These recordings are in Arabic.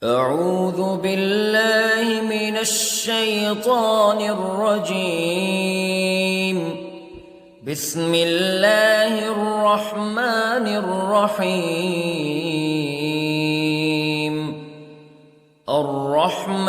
أعوذ بالله من الشيطان الرجيم. بسم الله الرحمن الرحيم. الرحمن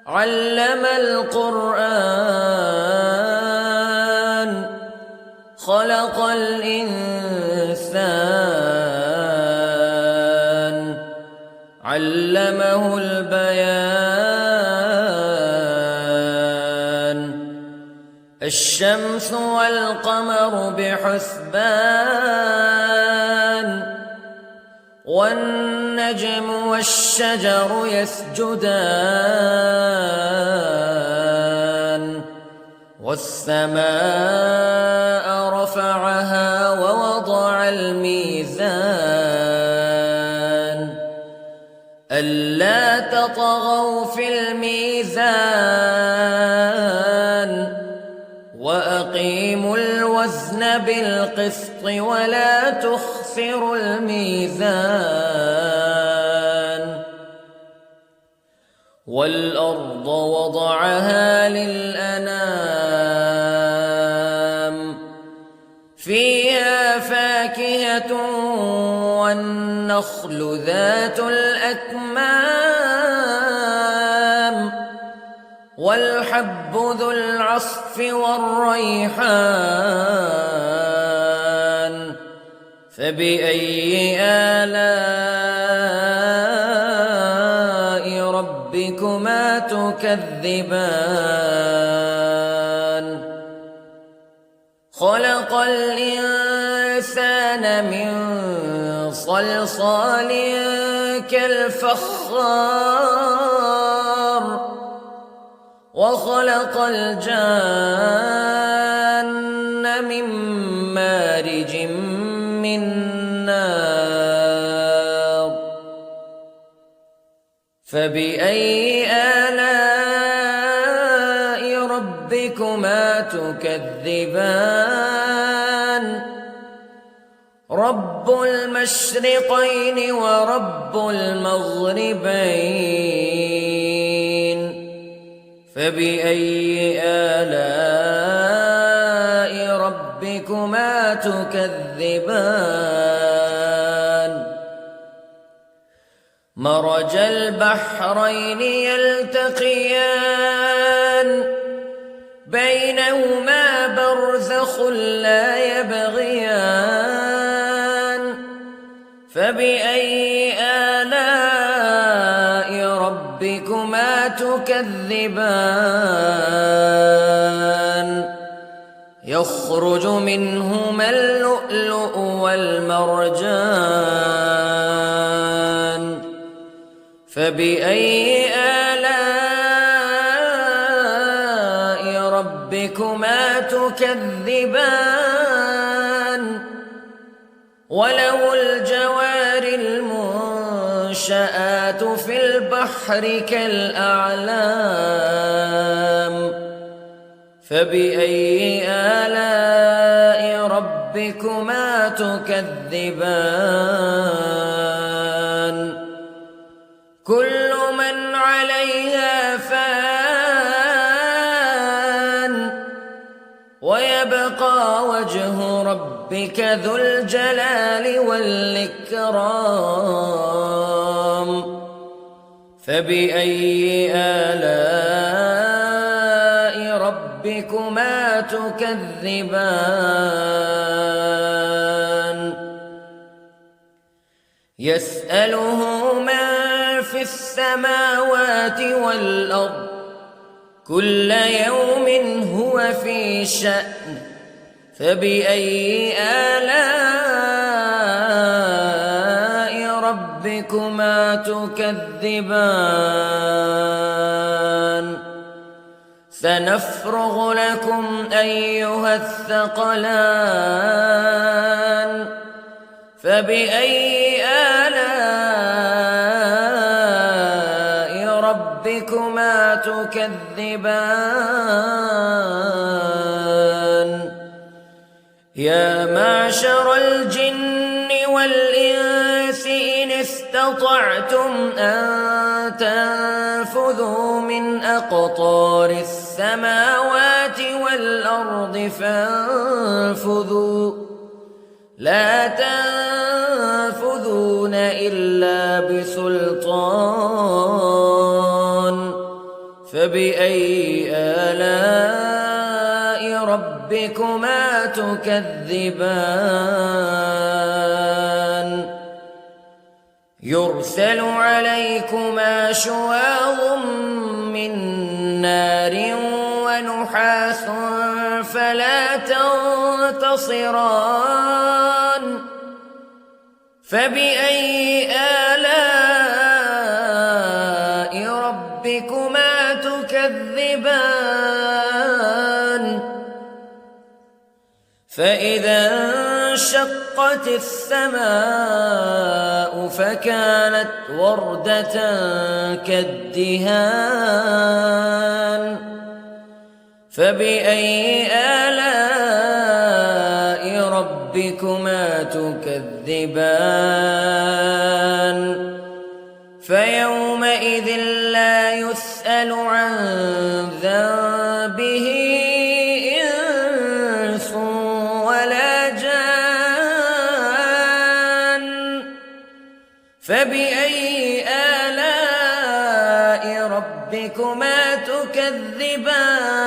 علم القرآن خلق الإنسان علمه البيان. الشمس والقمر بحسبان والنجم والشجر يسجدان والسماء رفعها ووضع الميزان ألا تطغوا في الميزان وأقيموا الوزن بالقسط ولا تخسروا الميزان. والأرض وضعها للأنام فيها فاكهة والنخل ذات الأكمام والحب ذو العصف والريحان فبأي آلاء ربكما تكذبان. خلق الإنسان من صلصال كالفخار وخلق الجان من مارج من نار فبأي آلاء ربكما تكذبان. رب المشرقين ورب المغربين فبأي آلاء ربكما تكذبان. مرج البحرين يلتقيان بينهما برزخ لا يبغيان فبأي آلاء ربكما تكذبان. يخرج منهما اللؤلؤ والمرجان فبأي آلاء ربكما تكذبان. وله الجوار المنشآت في البحر كالأعلام فبأي آلاء ربكما تكذبان. كل من عليها فان ويبقى وجه ربك ذو الجلال والإكرام فبأي آلاء ربكما تكذبان. يسأله من في السماوات والأرض كل يوم هو في شأن فبأي آلاء ربكما تكذبان. سنفرغ لكم أيها الثقلان فبأي آلاء ربكما تكذبان. يا معشر الجن والإنس استطعتم أن تنفذوا من أقطار السماوات والأرض فانفذوا لا تنفذون إلا بسلطان فبأي آلاء ربكما تكذبان يرسل عليكما شواظ من نار ونحاس فلا تنتصران فبأي آلاء ربكما تكذبان فإذا انشقت السماء فكانت وردة كالدهان فبأي آلاء ربكما تكذبان فيومئذ لا يسأل عن ذنبه إنس ولا جان فبأي آلاء ربكما تكذبان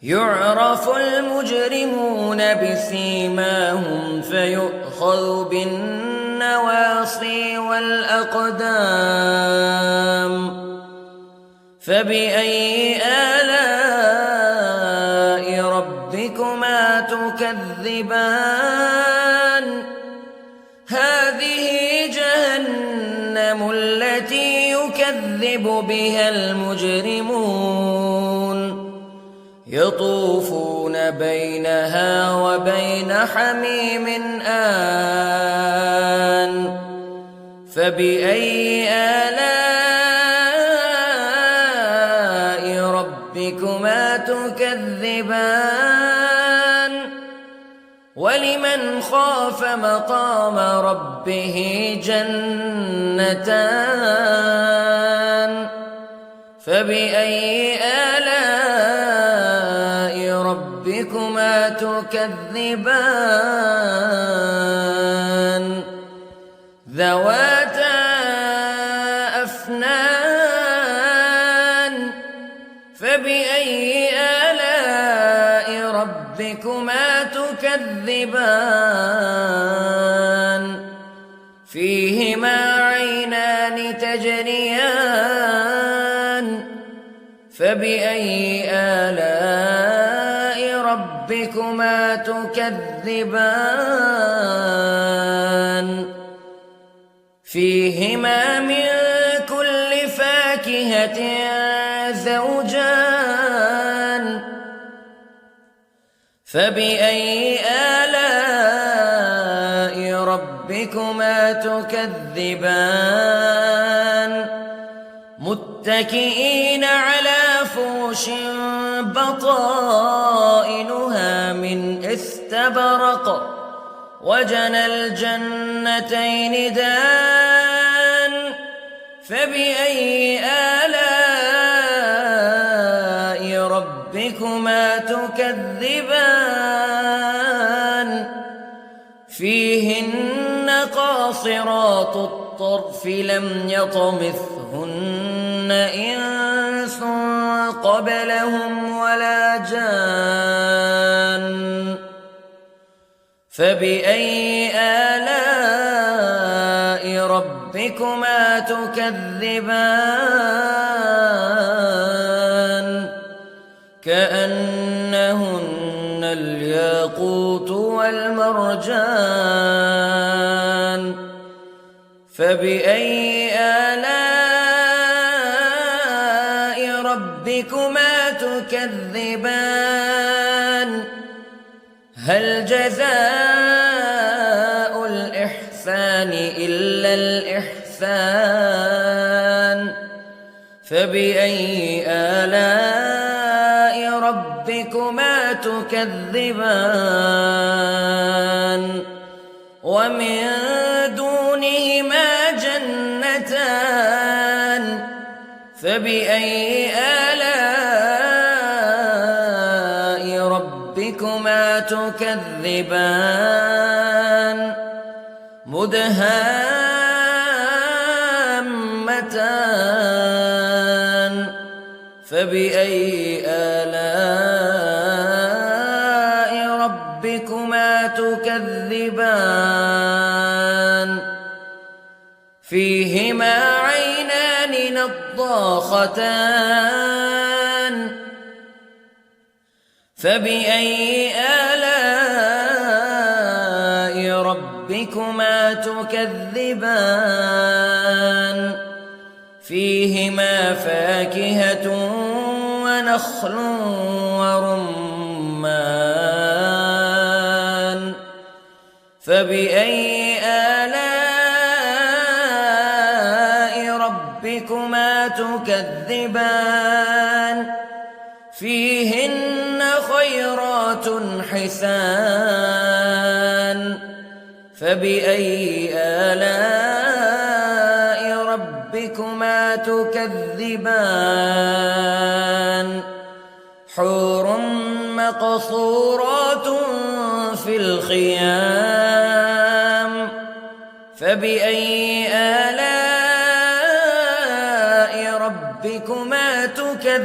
يعرف المجرمون بسيماهم فيؤخذ بالنواصي والأقدام فبأي آلاء ربكما تكذبان هذه جهنم التي يكذب بها المجرمون يطوفون بينها وبين حميم آن فبأي آلاء ربكما تكذبان ولمن خاف مقام ربه جنتان فبأي آلاء ربكما تكذبان ذواتا أفنان فبأي آلاء ربكما تكذبان فيهما عينان تجريان فبأي آلاء ربكما تكذبان فيهما من كل فاكهة زوجان فبأي آلاء ربكما تكذبان متكئين على فرش بطائنها من استبرق وجنى الجنتين دان فبأي آلاء ربكما تكذبان فيهن قاصرات الطرف لم يطمثهن إنس قبلهم ولا جان فبأي آلاء ربكما تكذبان كأنهن الياقوت والمرجان فبأي آلاء ربكما تكذبان هل جزاء الإحسان إلا الإحسان فبأي آلاء ربكما تكذبان ومن دونهما جنتان فبأي آلاء ربكما تكذبان مدهامتان فبأي آلاء ربكما تكذبان فيهما عينان نضاختان فبأي آلاء ربكما تكذبان فيهما فاكهة ونخل ورمان فبأي آلاء ربكما تكذبان فيهن خيرات حسان فبأي آلاء ربكما تكذبان حور مقصورات في الخيام فبأي آلاء ربكما تكذبان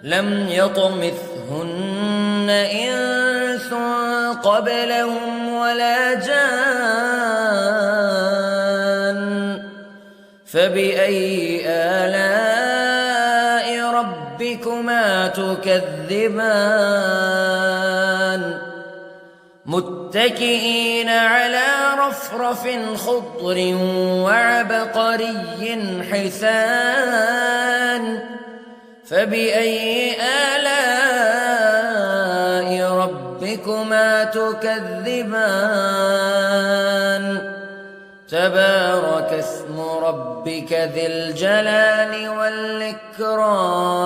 لم يطمثهن إنس قبلهم ولا جان فبأي آلاء ربكما تكذبان متكئين على رفرف خضر وعبقري حسان فبأي آلاء ربكما تكذبان تبارك اسم ربك ذي الجلال والإكرام